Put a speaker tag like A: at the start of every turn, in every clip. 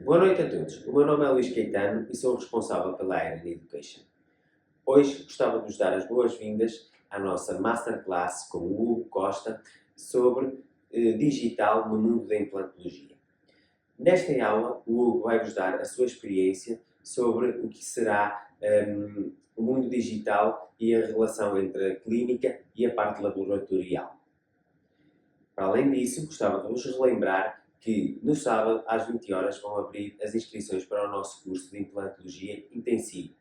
A: Boa noite a todos. O meu nome é Luís Caetano e sou responsável pela Iron Education. Hoje gostava de vos dar as boas-vindas à nossa Masterclass com o Hugo Costa sobre digital no mundo da implantologia. Nesta aula, o Hugo vai-vos dar a sua experiência sobre o que será o mundo digital e a relação entre a clínica e a parte laboratorial. Para além disso, gostava de vos relembrar que no sábado, às 20 horas, vão abrir as inscrições para o nosso curso de implantologia intensivo.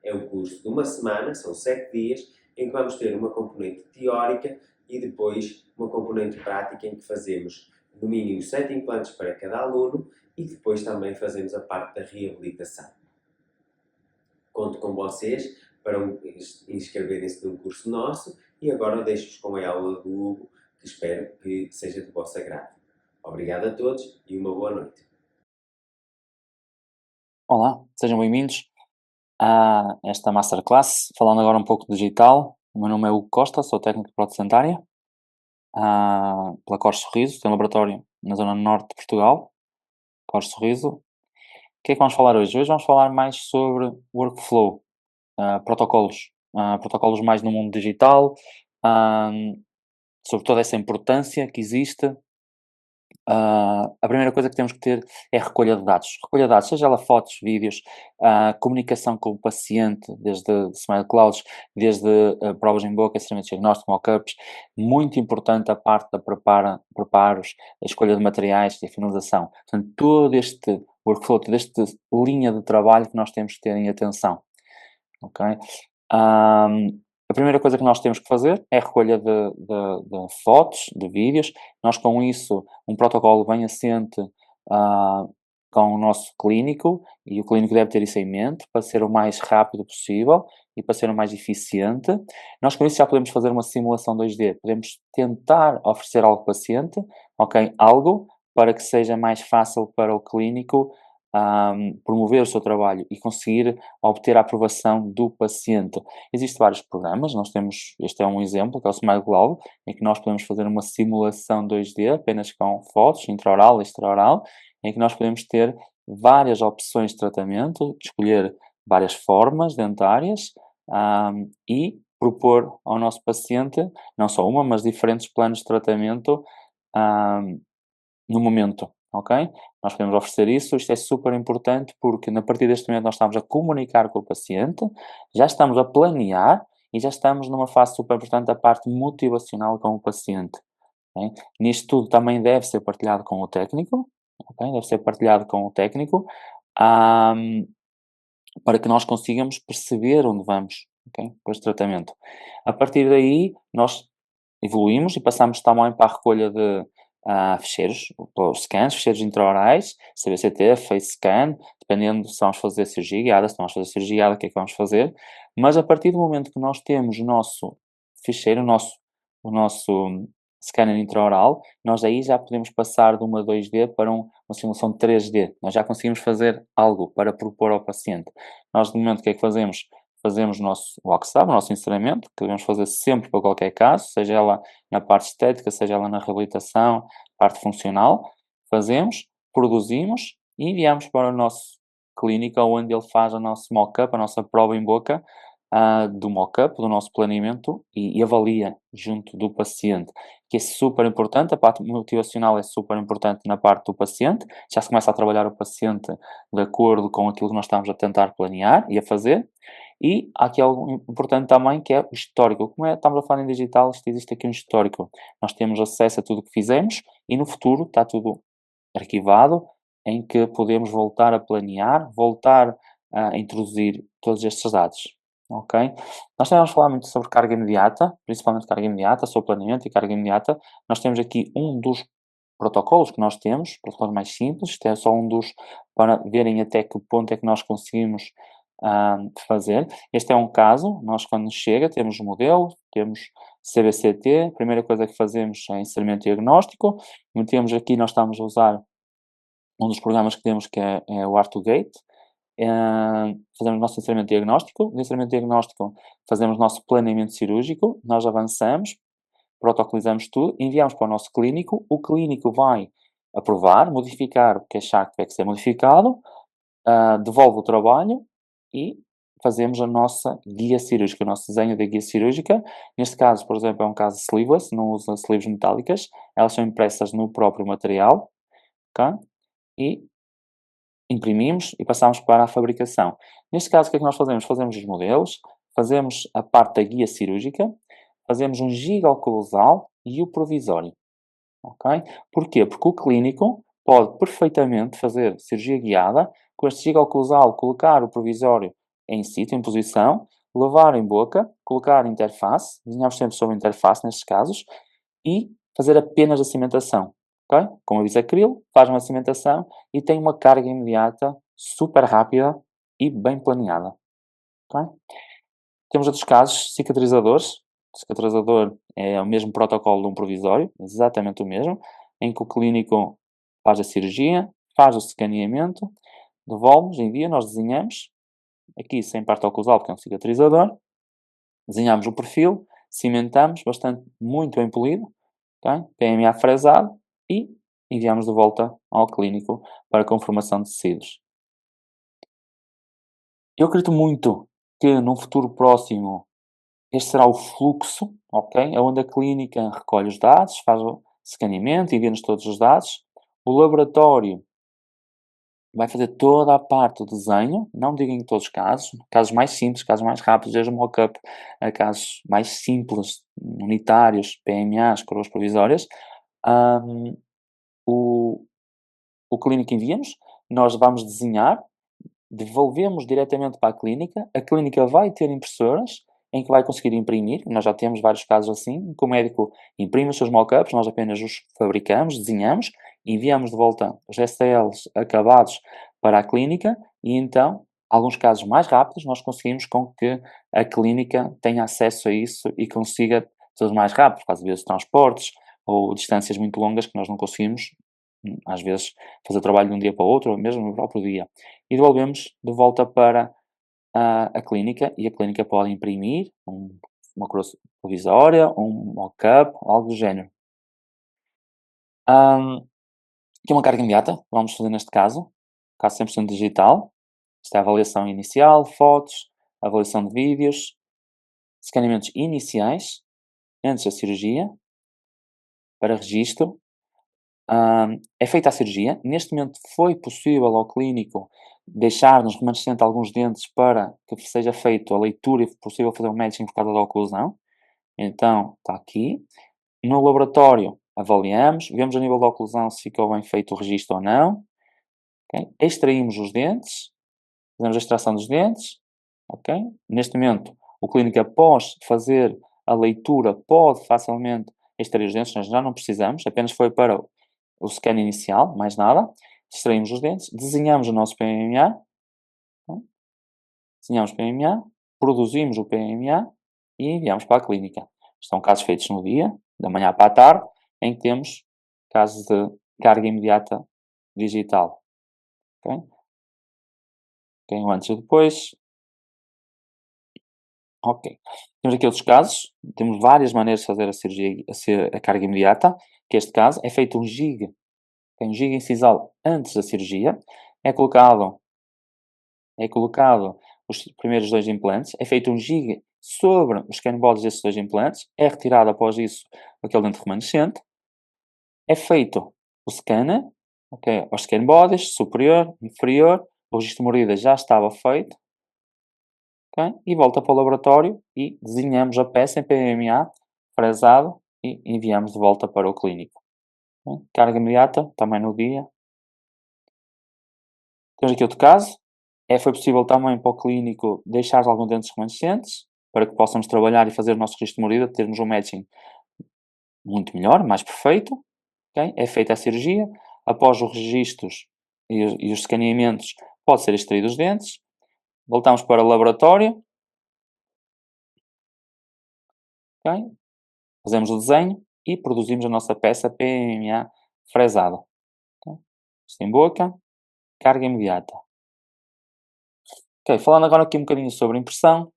A: É um curso de uma semana, são 7 dias, em que vamos ter uma componente teórica e depois uma componente prática em que fazemos no mínimo 7 implantes para cada aluno e depois também fazemos a parte da reabilitação. Conto com vocês para inscreverem-se num curso nosso e agora deixo-vos com a aula do Hugo, que espero que seja de vosso agrado. Obrigado a todos e uma boa noite.
B: Olá, sejam bem-vindos a esta Masterclass, falando agora um pouco de digital. O meu nome é Hugo Costa, sou técnico de prótese dentária, pela Cor Sorriso, tenho um laboratório na zona norte de Portugal, Cor Sorriso. O que é que vamos falar hoje? Hoje vamos falar mais sobre workflow, protocolos mais no mundo digital, ah, sobre toda essa importância que existe. A primeira coisa que temos que ter é a recolha de dados. Recolha de dados, seja ela fotos, vídeos, comunicação com o paciente, desde smile clouds, desde provas em boca, instrumentos diagnósticos, mock-ups. Muito importante a parte da preparos, a escolha de materiais e a finalização. Portanto, todo este workflow, toda esta linha de trabalho que nós temos que ter em atenção. Ok? A primeira coisa que nós temos que fazer é a recolha de fotos, de vídeos. Nós, com isso, um protocolo bem assente com o nosso clínico, e o clínico deve ter isso em mente, para ser o mais rápido possível e para ser o mais eficiente. Nós, com isso, já podemos fazer uma simulação 2D. Podemos tentar oferecer ao paciente, ok, algo para que seja mais fácil para o clínico promover o seu trabalho e conseguir obter a aprovação do paciente. Existem vários programas, nós temos, este é um exemplo, que é o Smile Cloud, em que nós podemos fazer uma simulação 2D apenas com fotos, intraoral e extraoral, em que nós podemos ter várias opções de tratamento, escolher várias formas dentárias e propor ao nosso paciente, não só uma, mas diferentes planos de tratamento no momento, ok? Nós podemos oferecer isso, isto é super importante porque a partir deste momento nós estamos a comunicar com o paciente, já estamos a planear e já estamos numa fase super importante, a parte motivacional com o paciente. Ok? Nisto tudo também deve ser partilhado com o técnico, ok? Deve ser partilhado com o técnico, para que nós consigamos perceber onde vamos, ok? Com este tratamento. A partir daí, nós evoluímos e passamos também para a recolha de ficheiros, os scans, ficheiros intraorais, CBCT, face scan, dependendo se vamos fazer cirurgia guiada, se não vamos fazer cirurgia guiada, o que é que vamos fazer. Mas a partir do momento que nós temos o nosso ficheiro, o nosso scanner intraoral, nós aí já podemos passar de uma 2D para uma simulação 3D. Nós já conseguimos fazer algo para propor ao paciente. Nós, de momento, o que é que fazemos? Fazemos o nosso WhatsApp, o nosso ensinamento, que devemos fazer sempre para qualquer caso, seja ela na parte estética, seja ela na reabilitação, parte funcional. Fazemos, produzimos e enviamos para o nosso clínica, onde ele faz o nosso mock-up, a nossa prova em boca, do mock-up, do nosso planeamento e avalia junto do paciente, que é super importante. A parte motivacional é super importante na parte do paciente, já se começa a trabalhar o paciente de acordo com aquilo que nós estamos a tentar planear e a fazer. E há aqui algo importante também, que é o histórico. Como estamos a falar em digital, isto existe aqui um histórico. Nós temos acesso a tudo o que fizemos e no futuro está tudo arquivado, em que podemos voltar a planear, voltar a introduzir todos estes dados. Ok? Nós também vamos falar muito sobre carga imediata, principalmente carga imediata, sobre planeamento e carga imediata. Nós temos aqui um dos protocolos que nós temos, protocolos mais simples, isto é só um dos, para verem até que ponto é que nós conseguimos fazer. Este é um caso, nós quando nos chega temos o modelo, temos CBCT, a primeira coisa que fazemos é inserimento diagnóstico, metemos aqui, nós estamos a usar um dos programas que temos, que é o R2Gate. Fazemos o nosso inserimento diagnóstico. No inserimento diagnóstico fazemos o nosso planeamento cirúrgico, nós avançamos, protocolizamos tudo, enviamos para o nosso clínico, o clínico vai aprovar, modificar o que achar que tiver que ser modificado, devolve o trabalho e fazemos a nossa guia cirúrgica, o nosso desenho da guia cirúrgica. Neste caso, por exemplo, é um caso sleeveless, não usa sleeves metálicas, elas são impressas no próprio material, ok? E imprimimos e passamos para a fabricação. Neste caso, o que é que nós fazemos? Fazemos os modelos, fazemos a parte da guia cirúrgica, fazemos um giga-oclusal e o provisório, ok? Porquê? Porque o clínico pode perfeitamente fazer cirurgia guiada, com este giga-oclusal colocar o provisório em sítio, em posição, levar em boca, colocar interface, desenhamos sempre sobre interface nestes casos, e fazer apenas a cimentação, ok? Com a bisacril, faz uma cimentação e tem uma carga imediata, super rápida e bem planeada, ok? Temos outros casos, cicatrizadores. O cicatrizador é o mesmo protocolo de um provisório, exatamente o mesmo, em que o clínico faz a cirurgia, faz o escaneamento, devolve-nos, envia, nós desenhamos, aqui sem parte oclusal, porque é um cicatrizador, desenhamos o perfil, cimentamos, bastante, muito bem polido, ok? PMA fresado e enviamos de volta ao clínico para conformação de tecidos. Eu acredito muito que num futuro próximo este será o fluxo, ok? Onde a clínica recolhe os dados, faz o escaneamento, envia-nos todos os dados. O laboratório vai fazer toda a parte do desenho, não digo em todos os casos mais simples, casos mais rápidos, desde o mock-up a casos mais simples, unitários, PMAs, coroas provisórias. Hum, o, o clínico envia-nos, nós vamos desenhar, devolvemos diretamente para a clínica vai ter impressoras em que vai conseguir imprimir, nós já temos vários casos assim, em que o médico imprime os seus mock-ups, nós apenas os fabricamos, desenhamos, enviamos de volta os STLs acabados para a clínica e então, alguns casos mais rápidos, nós conseguimos com que a clínica tenha acesso a isso e consiga tudo mais rápido, por causa vezes transportes ou distâncias muito longas que nós não conseguimos, às vezes, fazer o trabalho de um dia para o outro, ou mesmo no próprio dia. E devolvemos de volta para a clínica e a clínica pode imprimir uma coroa provisória, um mock-up, algo do género. Aqui uma carga imediata, vamos fazer neste caso 100% digital. Isto é a avaliação inicial, fotos, avaliação de vídeos, escaneamentos iniciais, antes da cirurgia, para registro. É feita a cirurgia. Neste momento foi possível ao clínico deixar-nos remanescente alguns dentes para que seja feita a leitura e possível fazer um matching por causa da oclusão. Então, está aqui. No laboratório, avaliamos, vemos a nível da oclusão se ficou bem feito o registro ou não. Okay? Extraímos os dentes, fazemos a extração dos dentes. Okay? Neste momento, o clínico, após fazer a leitura, pode facilmente extrair os dentes, nós já não precisamos, apenas foi para o scan inicial, mais nada. Extraímos os dentes, desenhamos o nosso PMA, desenhamos o PMA, produzimos o PMA e enviamos para a clínica. São casos feitos no dia, da manhã para a tarde, em que temos casos de carga imediata digital. Ok? Tem o antes e o depois. Ok. Temos aqui outros casos. Temos várias maneiras de fazer a cirurgia, a carga imediata. Que este caso é feito tem um giga incisal antes da cirurgia. É colocado os primeiros 2 implantes. É feito um giga sobre os scan bodies desses 2 implantes. É retirado após isso aquele dente remanescente. É feito o scanner, ok, aos scan bodies, superior, inferior. O registro de mordida já estava feito. Okay? E volta para o laboratório e desenhamos a peça em PMA, fresado, e enviamos de volta para o clínico. Okay? Carga imediata, também no dia. Temos aqui outro caso. Foi possível também para o clínico deixar alguns dentes remanescentes, para que possamos trabalhar e fazer o nosso registro de mordida, termos um matching muito melhor, mais perfeito. Okay? É feita a cirurgia. Após os registros e os escaneamentos, pode ser extraído os dentes. Voltamos para o laboratório. Okay? Fazemos o desenho e produzimos a nossa peça PMA fresada. Okay? Isto em boca, carga imediata. Ok, falando agora aqui um bocadinho sobre impressão.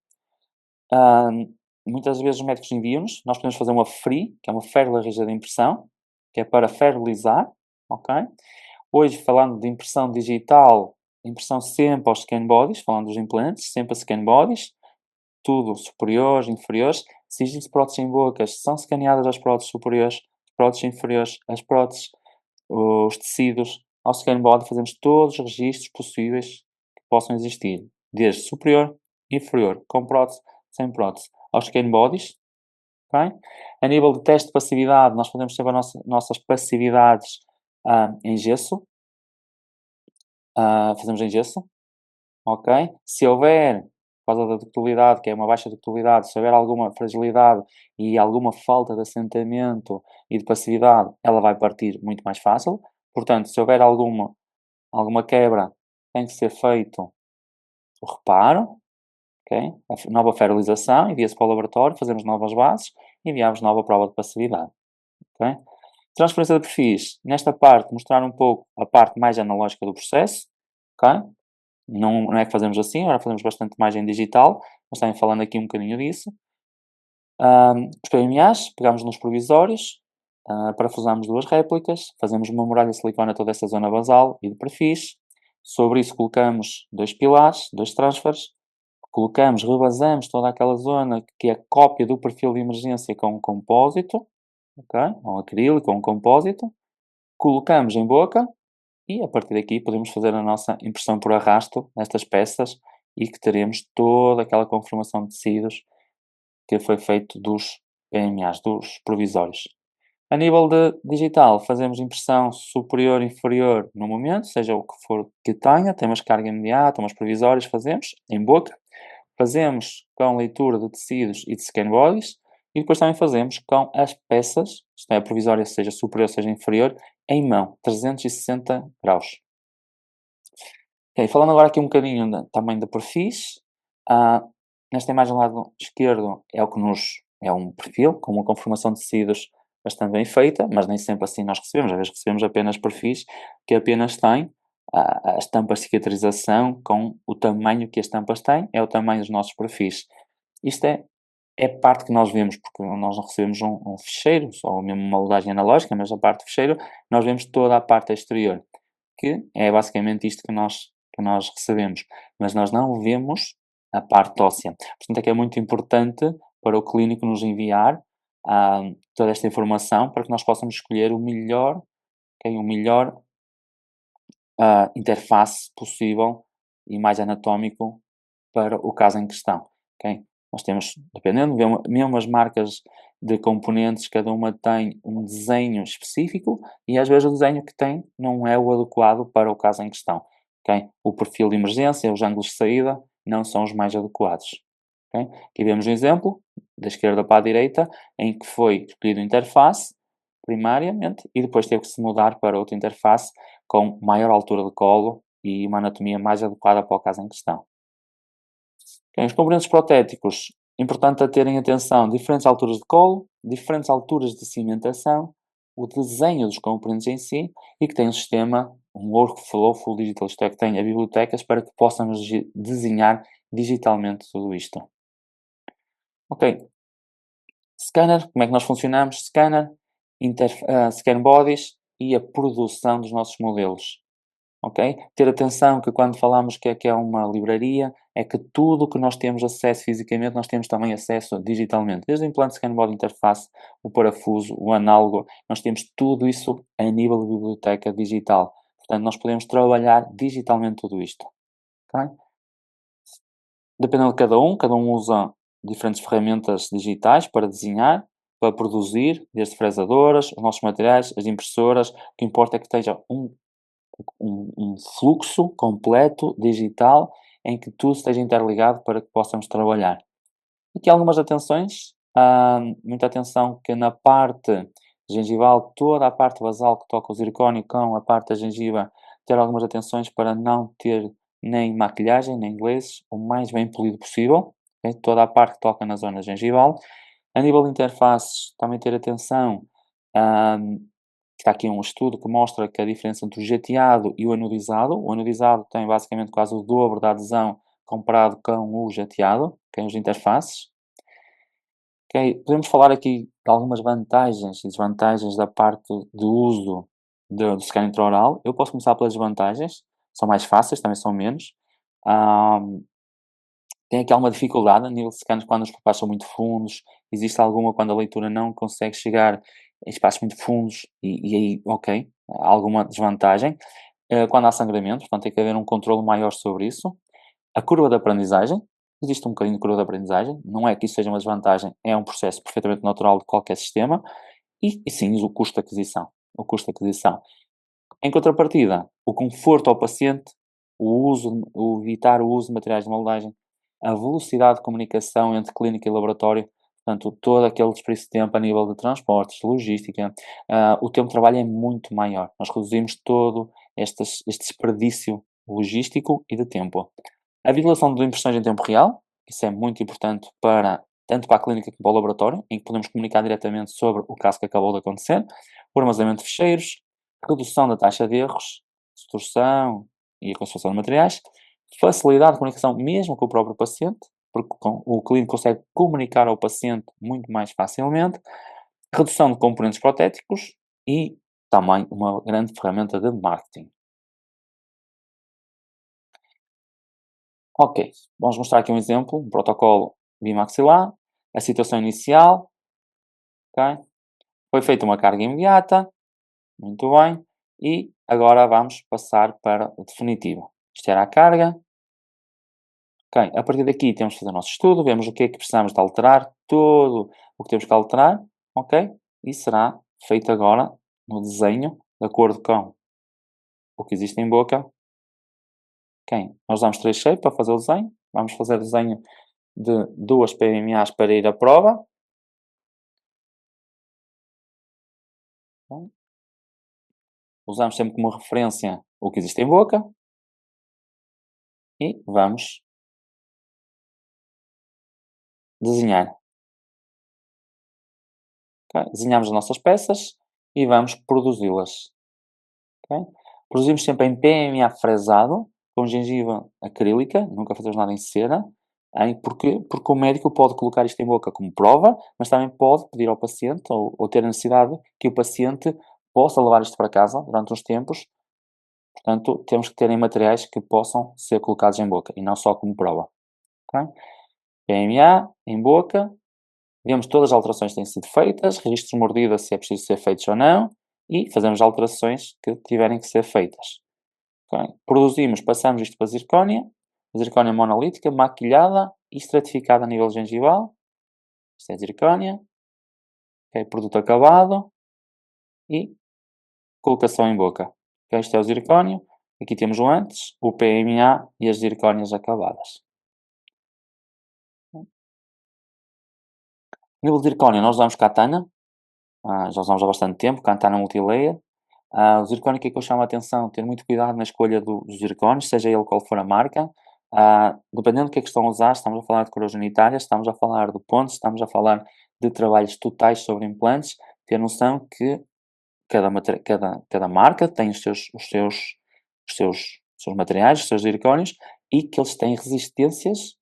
B: Muitas vezes os médicos enviam-nos, nós podemos fazer uma FRI, que é uma Ferro Rígida de Impressão, que é para ferrilizar, ok? Hoje, falando de impressão digital, impressão sempre aos scan bodies, falando dos implantes, sempre a scan bodies, tudo superiores, inferiores. Se existem próteses em bocas, são escaneadas as próteses superiores, as próteses inferiores, as próteses, os tecidos. Ao scan body fazemos todos os registros possíveis que possam existir, desde superior, inferior, com prótese, sem prótese. Aos scan bodies, ok? A nível de teste de passividade, nós podemos saber nossas passividades em gesso. Fazemos em gesso, ok? Se houver, por causa da ductilidade, que é uma baixa ductilidade, se houver alguma fragilidade e alguma falta de assentamento e de passividade, ela vai partir muito mais fácil. Portanto, se houver alguma quebra, tem que ser feito o reparo, ok? A nova ferrilização, envia-se para o laboratório, fazemos novas bases e enviamos nova prova de passividade, ok? Transferência de perfis. Nesta parte, mostrar um pouco a parte mais analógica do processo, ok? Não é que fazemos assim, agora fazemos bastante mais em digital, mas também falando aqui um bocadinho disso. Os PMAs, pegamos nos provisórios, parafusamos duas réplicas, fazemos uma muralha de silicone a toda essa zona basal e de perfis. Sobre isso colocamos dois pilares, dois transfers, colocamos, rebasamos toda aquela zona que é cópia do perfil de emergência com um compósito, ok? Um acrílico ou um compósito. Colocamos em boca e a partir daqui podemos fazer a nossa impressão por arrasto nestas peças e que teremos toda aquela conformação de tecidos que foi feito dos PMAs, dos provisórios. A nível de digital, fazemos impressão superior e inferior no momento, seja o que for que tenha, temos carga imediata, umas provisórias, fazemos em boca, fazemos com leitura de tecidos e de scan bodies, e depois também fazemos com as peças, isto é, a provisória seja superior, seja inferior, em mão, 360 graus. Ok, falando agora aqui um bocadinho também de perfis, ah, nesta imagem do lado esquerdo é o que é um perfil com uma conformação de tecidos bastante bem feita, mas nem sempre assim nós recebemos, às vezes recebemos apenas perfis que apenas têm as tampas de cicatrização com o tamanho que as tampas têm, é o tamanho dos nossos perfis. Isto é parte que nós vemos, porque nós não recebemos um ficheiro, só mesmo uma moldagem analógica, mas a parte do ficheiro, nós vemos toda a parte exterior, que é basicamente isto que nós recebemos, mas nós não vemos a parte óssea. Portanto, é que é muito importante para o clínico nos enviar toda esta informação para que nós possamos escolher o melhor, okay, o melhor interface possível e mais anatómico para o caso em questão, ok? Nós temos, dependendo, mesmo as marcas de componentes, cada uma tem um desenho específico e às vezes o desenho que tem não é o adequado para o caso em questão, ok? O perfil de emergência, os ângulos de saída não são os mais adequados, ok? Aqui vemos um exemplo, da esquerda para a direita, em que foi escolhido interface, primariamente, e depois teve que se mudar para outra interface com maior altura de colo e uma anatomia mais adequada para o caso em questão. Bem, os componentes protéticos, importante a terem atenção, diferentes alturas de colo, diferentes alturas de cimentação, o desenho dos componentes em si e que tem um sistema, um workflow full digital, isto é, que tem bibliotecas para que possamos desenhar digitalmente tudo isto. Ok, scanner, como é que nós funcionamos? Scanner, scan bodies e a produção dos nossos modelos. Ok? Ter atenção que quando falamos que é uma livraria, é que tudo o que nós temos acesso fisicamente, nós temos também acesso digitalmente. Desde o implante scan body interface, o parafuso, o análogo, nós temos tudo isso a nível de biblioteca digital. Portanto, nós podemos trabalhar digitalmente tudo isto. Ok? Dependendo de cada um usa diferentes ferramentas digitais para desenhar, para produzir, desde fresadoras, os nossos materiais, as impressoras. O que importa é que esteja um fluxo completo digital em que tudo esteja interligado para que possamos trabalhar. Aqui algumas atenções, muita atenção que na parte gengival, toda a parte basal que toca o zircónio com a parte da gengiva, ter algumas atenções para não ter nem maquilhagem, nem glazes, o mais bem polido possível, okay? Toda a parte que toca na zona gengival. A nível de interfaces, também ter atenção, está aqui um estudo que mostra que a diferença entre o jateado e o anodizado tem basicamente quase o dobro da adesão comparado com o jateado, que é os interfaces. Okay. Podemos falar aqui de algumas vantagens e desvantagens da parte de uso do scan intraoral, eu posso começar pelas vantagens, são mais fáceis, também são menos. Ahm, Tem aqui alguma dificuldade a nível de scans quando os papéis são muito fundos? Existe alguma quando a leitura não consegue chegar em espaços muito fundos e aí, ok, há alguma desvantagem. Quando há sangramento, portanto, tem que haver um controle maior sobre isso. A curva de aprendizagem, existe um bocadinho de curva de aprendizagem, não é que isso seja uma desvantagem, é um processo perfeitamente natural de qualquer sistema. E sim, o custo de aquisição. O custo de aquisição. Em contrapartida, o conforto ao paciente, o evitar o uso de materiais de moldagem, a velocidade de comunicação entre clínica e laboratório, portanto, todo aquele desperdício de tempo a nível de transportes, logística, o tempo de trabalho é muito maior. Nós reduzimos todo este desperdício logístico e de tempo. A visualização de impressões em tempo real, isso é muito importante tanto para a clínica como para o laboratório, em que podemos comunicar diretamente sobre o caso que acabou de acontecer, o armazenamento de ficheiros, redução da taxa de erros, distorção e reconstrução de materiais, facilidade de comunicação mesmo com o próprio paciente, porque o clínico consegue comunicar ao paciente muito mais facilmente, redução de componentes protéticos e também uma grande ferramenta de marketing. Ok, vamos mostrar aqui um exemplo, um protocolo bimaxilar, a situação inicial, ok? Foi feita uma carga imediata, muito bem, e agora vamos passar para o definitivo. Isto era a carga, ok? A partir daqui temos que fazer o nosso estudo, vemos o que é que precisamos de alterar, tudo o que temos que alterar, ok? E será feito agora no desenho, de acordo com o que existe em boca. Ok, nós usamos 3shape para fazer o desenho, vamos fazer o desenho de duas PMAs para ir à prova. Ok? Usamos sempre como referência o que existe em boca e vamos desenhar. Ok? Desenhamos as nossas peças e vamos produzi-las. Ok? Produzimos sempre em PMA fresado, com gengiva acrílica, nunca fazemos nada em cera. Porquê? Porque o médico pode colocar isto em boca como prova, mas também pode pedir ao paciente, ou ter a necessidade, que o paciente possa levar isto para casa durante uns tempos. Portanto, temos que ter em materiais que possam ser colocados em boca e não só como prova. Ok? PMA, em boca, vemos todas as alterações que têm sido feitas, registros de mordida se é preciso ser feitos ou não, e fazemos alterações que tiverem que ser feitas. Ok? Produzimos, passamos isto para a zircónia monolítica, maquilhada e estratificada a nível gengival. Isto é zircónia. Ok? Produto acabado e colocação em boca. Ok? Isto é o zircónio. Aqui temos o antes, o PMA e as zircónias acabadas. A nível de zircónia, nós usamos katana, já usamos há bastante tempo, katana multilayer. O zircónio, o que é que eu chamo a atenção? Ter muito cuidado na escolha dos zircónios, seja ele qual for a marca. Dependendo do que é que estão a usar, estamos a falar de coroas unitárias, estamos a falar de pontos, estamos a falar de trabalhos totais sobre implantes, ter noção que cada marca tem os seus materiais, os seus zircónios, e que eles têm resistências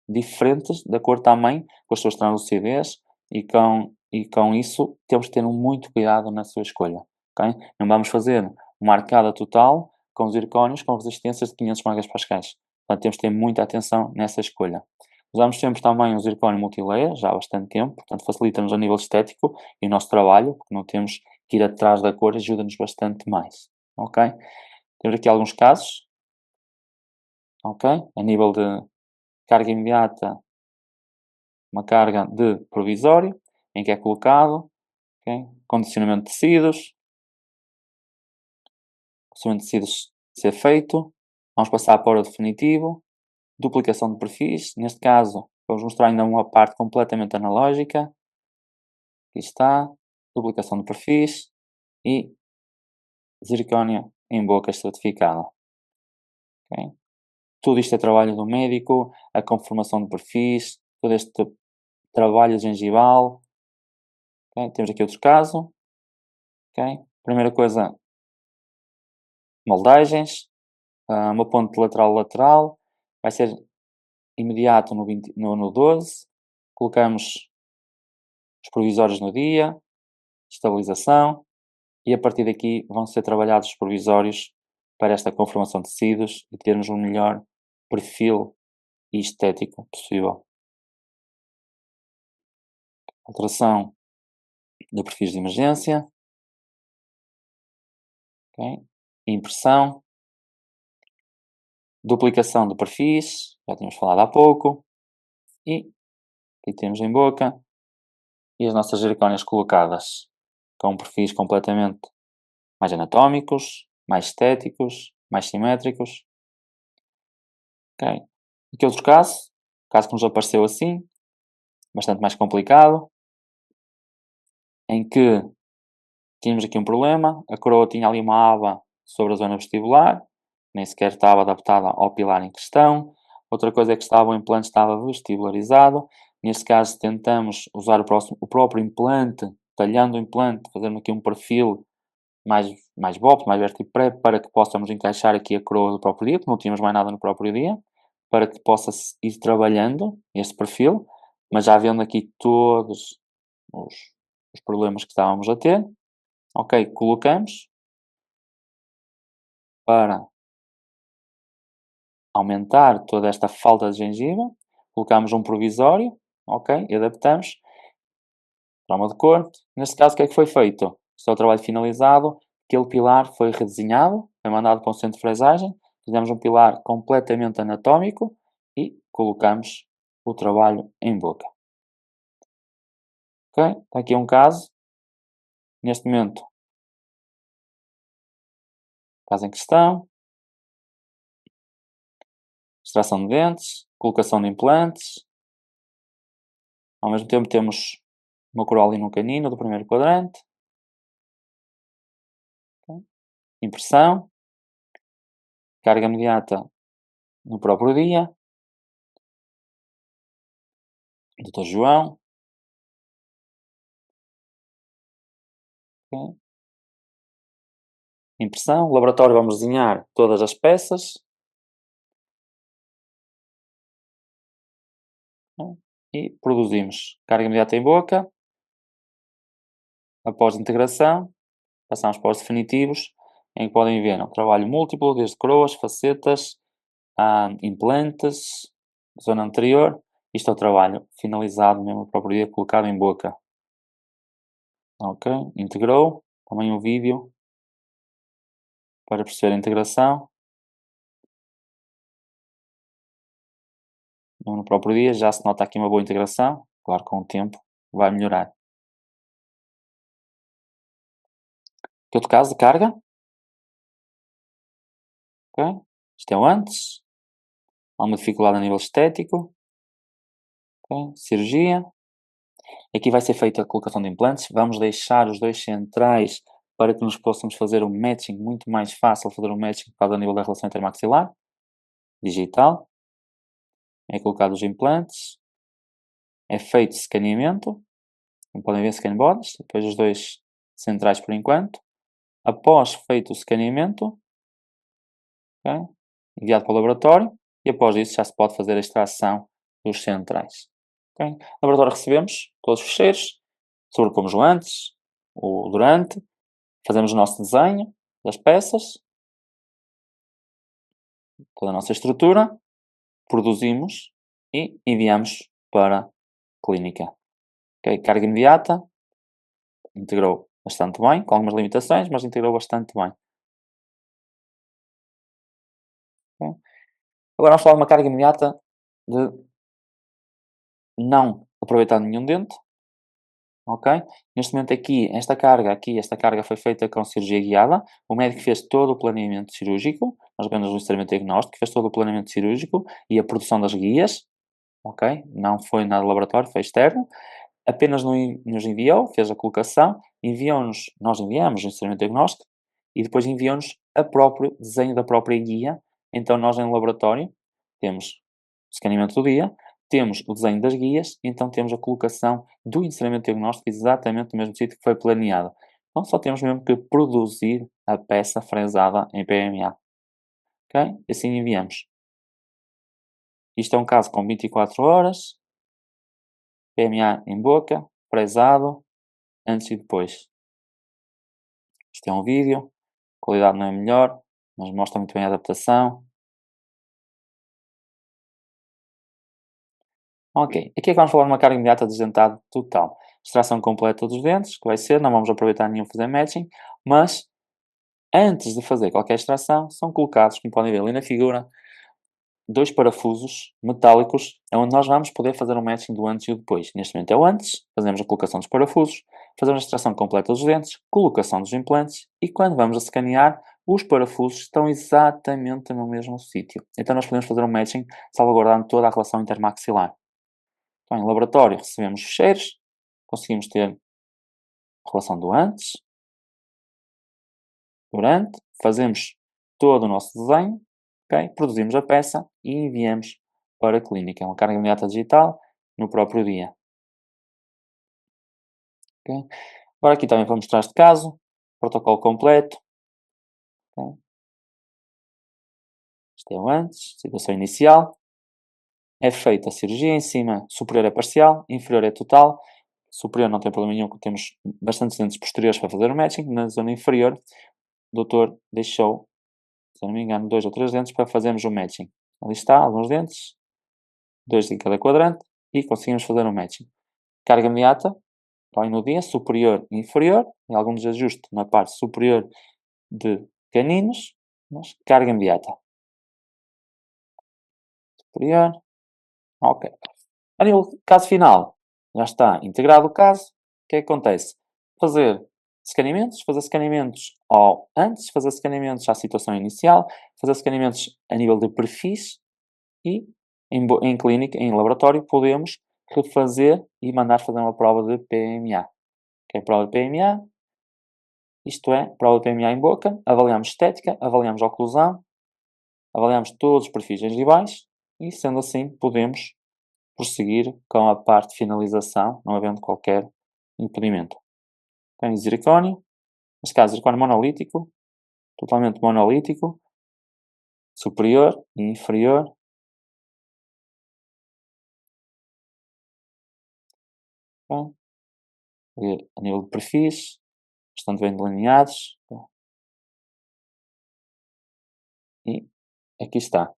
B: diferentes de acordo também com as suas translucidez e com isso temos que ter muito cuidado na sua escolha, ok? Não vamos fazer uma arcada total com zircónios com resistências de 500 megapascais. Portanto, temos que ter muita atenção nessa escolha. Usamos sempre também o zircónio multilayer, já há bastante tempo, portanto facilita-nos a nível estético e o nosso trabalho, porque não temos que ir atrás da cor, ajuda-nos bastante mais, ok? Temos aqui alguns casos, ok? A nível de carga imediata, uma carga de provisório, em que é colocado, ok? Condicionamento de tecidos, condicionamento de tecidos ser feito, vamos passar para o definitivo, duplicação de perfis, neste caso vamos mostrar ainda uma parte completamente analógica, aqui está, duplicação de perfis e zircónia em boca certificada, ok? Tudo isto é trabalho do médico, a conformação de perfis, todo este trabalho gengival, ok? Temos aqui outro caso, ok? Primeira coisa, moldagens, uma ponte lateral-lateral, vai ser imediato no 12, colocamos os provisórios no dia, estabilização, e a partir daqui vão ser trabalhados os provisórios para esta conformação de tecidos e termos um melhor perfil e estético possível. Alteração de perfis de emergência, ok? Impressão, duplicação de perfis, já tínhamos falado há pouco, e aqui temos em boca e as nossas zircónias colocadas com perfis completamente mais anatómicos, mais estéticos, mais simétricos. Ok. Aqui outro caso que nos apareceu assim, bastante mais complicado, em que tínhamos aqui um problema, a coroa tinha ali uma aba sobre a zona vestibular, nem sequer estava adaptada ao pilar em questão. Outra coisa é que o implante estava vestibularizado. Neste caso tentamos usar o próprio implante, talhando o implante, fazendo aqui um perfil mais volto, mais vertipré, para que possamos encaixar aqui a coroa do próprio dia, porque não tínhamos mais nada no próprio dia, para que possa ir trabalhando este perfil, mas já vendo aqui todos os, os problemas que estávamos a ter. Ok, colocamos para aumentar toda esta falta de gengiva, colocamos um provisório, ok, e adaptamos trauma de corte. Neste caso, o que é que foi feito? Este é o trabalho finalizado, aquele pilar foi redesenhado, foi mandado para um centro de fresagem, fizemos um pilar completamente anatómico e colocamos o trabalho em boca. Ok? Está aqui um caso, neste momento, caso em questão, extração de dentes, colocação de implantes, ao mesmo tempo temos uma coroa ali no canino do primeiro quadrante, ok? Impressão, carga imediata no próprio dia, Dr. João, ok? Impressão, laboratório, vamos desenhar todas as peças, ok? E produzimos carga imediata em boca. Após integração, passamos para os definitivos, em que podem ver um trabalho múltiplo, desde coroas, facetas, implantes, zona anterior. Isto é o trabalho finalizado mesmo no próprio dia, colocado em boca. Ok, integrou. Também um vídeo para perceber a integração. No próprio dia já se nota aqui uma boa integração. Claro, com o tempo vai melhorar. Que outro caso de carga? Ok, isto é o antes. Há uma dificuldade a nível estético. Ok, cirurgia. Aqui vai ser feita a colocação de implantes. Vamos deixar os dois centrais para que nos possamos fazer um matching muito mais fácil, fazer um matching por causa do nível da relação intermaxilar. Digital. É colocado os implantes. É feito escaneamento. Como podem ver, scan bodies. Depois os dois centrais por enquanto. Após feito o escaneamento, okay, enviado para o laboratório. E após isso já se pode fazer a extração dos centrais. Okay. No laboratório recebemos todos os fecheiros. Sobrepomos o antes, o durante. Fazemos o nosso desenho das peças, toda a nossa estrutura, produzimos e enviamos para a clínica. Okay? Carga imediata, integrou bastante bem, com algumas limitações, mas integrou bastante bem. Okay? Agora vamos falar de uma carga imediata de não aproveitar nenhum dente. Ok? Neste momento esta carga foi feita com cirurgia guiada. O médico fez todo o planeamento cirúrgico, nós apenas o instrumento diagnóstico, fez todo o planeamento cirúrgico e a produção das guias, ok? Não foi nada laboratório, foi externo. Apenas nos enviou, fez a colocação, enviou-nos, nós enviamos o instrumento diagnóstico e depois enviou-nos a próprio desenho da própria guia. Então nós em laboratório temos o escaneamento do dia, temos o desenho das guias, e então temos a colocação do instrumento diagnóstico exatamente no mesmo sítio que foi planeado. Então só temos mesmo que produzir a peça fresada em PMA. Ok? Assim enviamos. Isto é um caso com 24 horas, PMA em boca, fresado, antes e depois. Isto é um vídeo, a qualidade não é melhor, mas mostra muito bem a adaptação. Ok, aqui é que vamos falar de uma carga imediata de desdentado total. Extração completa dos dentes, que vai ser, não vamos aproveitar nenhum fazer matching, mas antes de fazer qualquer extração, são colocados, como podem ver ali na figura, dois parafusos metálicos, onde nós vamos poder fazer um matching do antes e o depois. Neste momento é o antes, fazemos a colocação dos parafusos, fazemos a extração completa dos dentes, colocação dos implantes, e quando vamos a escanear, os parafusos estão exatamente no mesmo sítio. Então nós podemos fazer um matching, salvaguardando toda a relação intermaxilar. Então, em laboratório, recebemos os cheiros, conseguimos ter a relação do antes, durante, fazemos todo o nosso desenho, okay? Produzimos a peça e enviamos para a clínica. É uma carga imediata digital no próprio dia. Okay? Agora aqui também vou mostrar este caso, protocolo completo. Okay? Isto é o antes, situação inicial. É feita a cirurgia em cima, superior é parcial, inferior é total. Superior não tem problema nenhum, porque temos bastantes dentes posteriores para fazer o matching. Na zona inferior, o doutor deixou, se não me engano, 2 ou 3 dentes para fazermos o matching. Ali está, alguns dentes, 2 em cada quadrante, e conseguimos fazer o matching. Carga imediata, põe no dia, superior e inferior, e algum desajuste na parte superior de caninos, mas carga imediata. Superior, ok. A nível de caso final, já está integrado o caso. O que é que acontece? Fazer escaneamentos ao antes, fazer escaneamentos à situação inicial, fazer escaneamentos a nível de perfis e em clínica, em laboratório, podemos refazer e mandar fazer uma prova de PMA. Que é a prova de PMA, isto é, prova de PMA em boca, avaliamos estética, avaliamos oclusão, avaliamos todos os perfis gengivais e, sendo assim, podemos prosseguir com a parte de finalização, não havendo qualquer impedimento. Tem zircónio, neste caso zircónio monolítico, totalmente monolítico, superior e inferior. Bom, a nível de perfis, bastante bem delineados. E aqui está,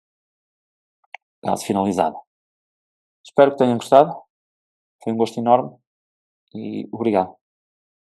B: caso finalizado. Espero que tenham gostado. Foi um gosto enorme e obrigado.